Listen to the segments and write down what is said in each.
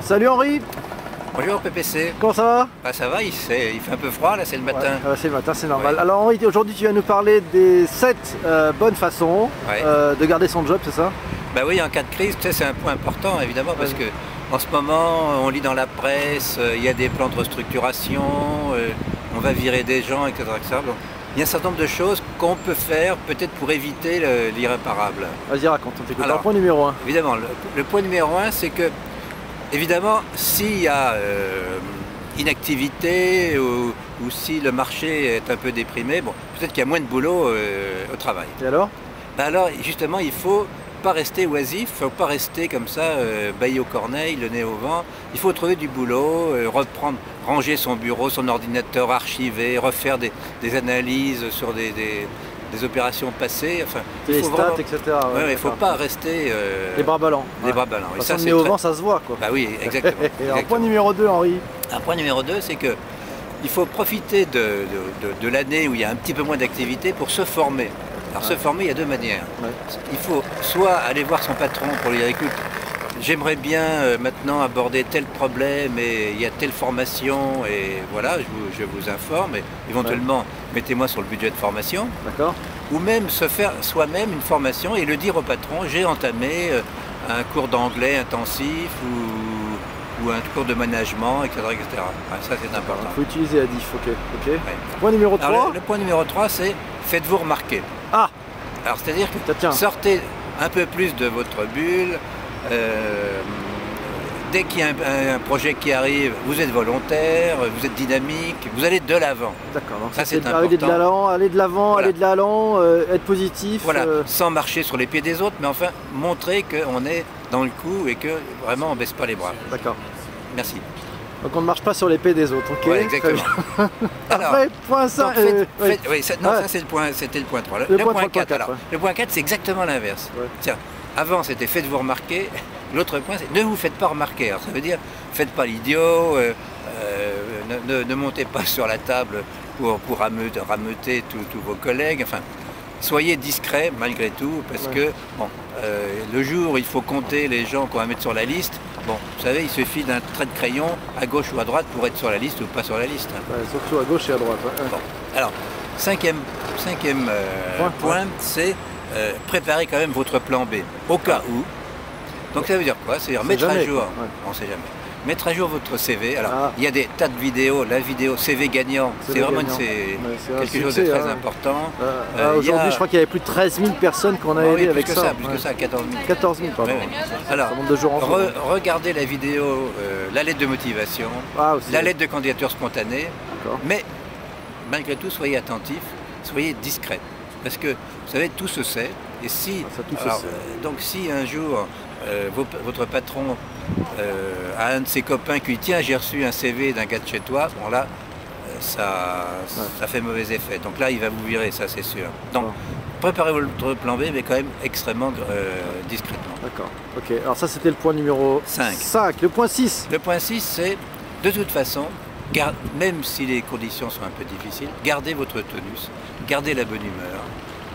Salut Henri. Bonjour PPC. Comment ça va? Bah ça va, il fait un peu froid là, c'est le matin. Ouais, c'est le matin, c'est normal. Ouais. Alors Henri, aujourd'hui tu vas nous parler des 7 bonnes façons de garder son job, c'est ça? Bah oui, en cas de crise, tu sais, c'est un point important évidemment parce que en ce moment, on lit dans la presse, il y a des plans de restructuration, on va virer des gens, etc. Bon, il y a un certain nombre de choses qu'on peut faire peut-être pour éviter l'irréparable. Vas-y, raconte, on t'écoute. Alors, point numéro 1. Évidemment, le point numéro 1, c'est que, évidemment, s'il y a inactivité ou si le marché est un peu déprimé, bon, peut-être qu'il y a moins de boulot au travail. Et alors? Ben alors, justement, il ne faut pas rester oisif, il ne faut pas rester comme ça, bailli aux corneilles, le nez au vent. Il faut trouver du boulot, reprendre, ranger son bureau, son ordinateur, archiver, refaire des analyses sur des opérations passées. Enfin, les stats, vraiment, etc. Ouais, il ne faut pas rester... les bras ballants. Les bras ballants. Et ça, le nez au vent, ça se voit, quoi. Bah oui, exactement. Et alors, point numéro 2, Henri. Un point numéro 2, c'est que il faut profiter de l'année où il y a un petit peu moins d'activité pour se former. Alors se former, il y a deux manières. Il faut soit aller voir son patron pour lui dire écoute, j'aimerais bien maintenant aborder tel problème et il y a telle formation et voilà, je vous informe et éventuellement mettez-moi sur le budget de formation. D'accord. Ou même se faire soi-même une formation et le dire au patron, j'ai entamé un cours d'anglais intensif ou un cours de management, etc. etc. Ah, ça c'est important. Il faut utiliser la diff, ok. Ouais. Point numéro 3. Alors, le point numéro 3, c'est faites-vous remarquer. Ah. Alors c'est-à-dire que sortez un peu plus de votre bulle. Dès qu'il y a un projet qui arrive, vous êtes volontaire, vous êtes dynamique, vous allez de l'avant. D'accord, donc ça c'est important. Aller de l'avant, voilà. Aller de l'avant, être positif. Voilà, sans marcher sur les pieds des autres, mais enfin montrer qu'on est dans le coup et que vraiment on ne baisse pas les bras. D'accord. Merci. Donc on ne marche pas sur les pieds des autres, ok? Ouais, exactement. Après, point 5. Ça c'était le point 3. Le point 4, alors, le point 4 c'est exactement l'inverse. Ouais. Tiens, avant c'était faites-vous remarquer, l'autre point c'est ne vous faites pas remarquer. Alors ça veut dire faites pas l'idiot, ne montez pas sur la table pour rameuter tous vos collègues. Enfin, soyez discret malgré tout, parce que bon, le jour où il faut compter les gens qu'on va mettre sur la liste, bon, vous savez, il suffit d'un trait de crayon à gauche ou à droite pour être sur la liste ou pas sur la liste. Surtout à gauche et à droite. Bon. Alors, cinquième point, c'est préparer quand même votre plan B, au cas où. Donc ça veut dire quoi? C'est-à-dire mettre à jour, on ne sait jamais. Mettre à jour votre CV. Alors, il y a des tas de vidéos. La vidéo CV gagnant, c'est vraiment quelque chose de très important. Aujourd'hui, je crois qu'il y avait plus de 13 000 personnes qu'on a aidées avec ça. Plus que ça, 14 000. 14 000, pardon. Alors, regardez la vidéo, la lettre de motivation, la lettre de candidature spontanée. Mais malgré tout, soyez attentifs, soyez discrets. Parce que, vous savez, tout se sait. Et si, donc si un jour, votre patron a un de ses copains qui dit tiens, j'ai reçu un CV d'un gars de chez toi, bon là, ça fait mauvais effet. Donc là, il va vous virer, ça c'est sûr. Donc, préparez votre plan B, mais quand même extrêmement discrètement. D'accord. Ok, alors ça c'était le point numéro 5. Le point 6. Le point 6, c'est de toute façon, même si les conditions sont un peu difficiles, gardez votre tonus, gardez la bonne humeur.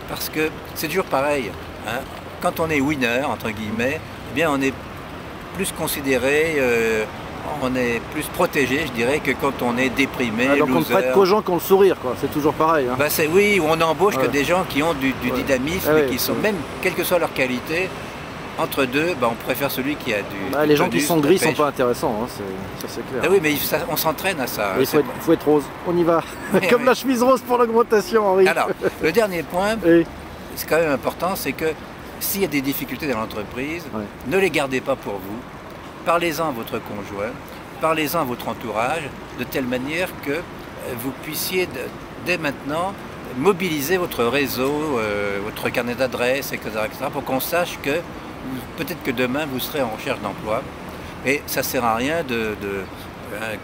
Parce que c'est toujours pareil, hein, quand on est winner, entre guillemets, eh bien on est plus considéré, on est plus protégé, je dirais, que quand on est déprimé, donc on ne prête qu'aux gens qui ont le sourire, quoi. C'est toujours pareil. Hein. Bah oui, on n'embauche que des gens qui ont du dynamisme, et qui sont, même, quelle que soit leur qualité, entre deux, on préfère celui qui a du les gens qui sont gris ne sont pas intéressants, hein, ça c'est clair. Ah oui, mais on s'entraîne à ça. Il faut être rose, on y va. Comme la chemise rose pour l'augmentation, Henri. Alors, le dernier point, c'est quand même important, c'est que s'il y a des difficultés dans l'entreprise, ne les gardez pas pour vous. Parlez-en à votre conjoint, parlez-en à votre entourage, de telle manière que vous puissiez, dès maintenant, mobiliser votre réseau, votre carnet d'adresses, etc., pour qu'on sache que peut-être que demain, vous serez en recherche d'emploi. Et ça ne sert à rien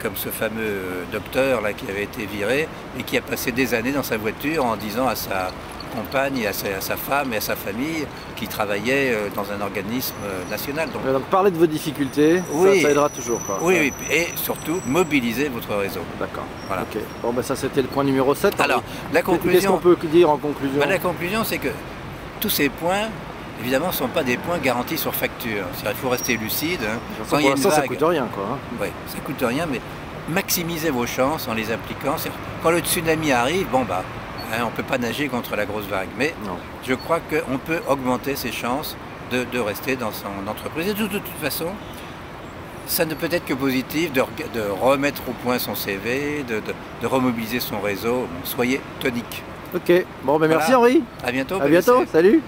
comme ce fameux docteur là, qui avait été viré et qui a passé des années dans sa voiture en disant à sa compagne, à sa femme et à sa famille qui travaillaient dans un organisme national. Donc parlez de vos difficultés, ça aidera toujours. Quoi. Oui, et surtout mobiliser votre réseau. D'accord. Voilà. Okay. Bon, ça c'était le point numéro 7. Alors, la conclusion... Qu'est-ce qu'on peut dire en conclusion? La conclusion, c'est que tous ces points, évidemment, ne sont pas des points garantis sur facture. Il faut rester lucide. Hein. Quand il y a une vague, ça coûte rien, quoi. Hein. Oui, ça coûte rien, mais maximisez vos chances en les appliquant. Quand le tsunami arrive, bon bah, hein, on ne peut pas nager contre la grosse vague, mais je crois qu'on peut augmenter ses chances de rester dans son entreprise. Et de toute façon, ça ne peut être que positif de remettre au point son CV, de remobiliser son réseau. Bon, soyez tonique. Ok, bon ben merci Henri. À bientôt. À bientôt, salut.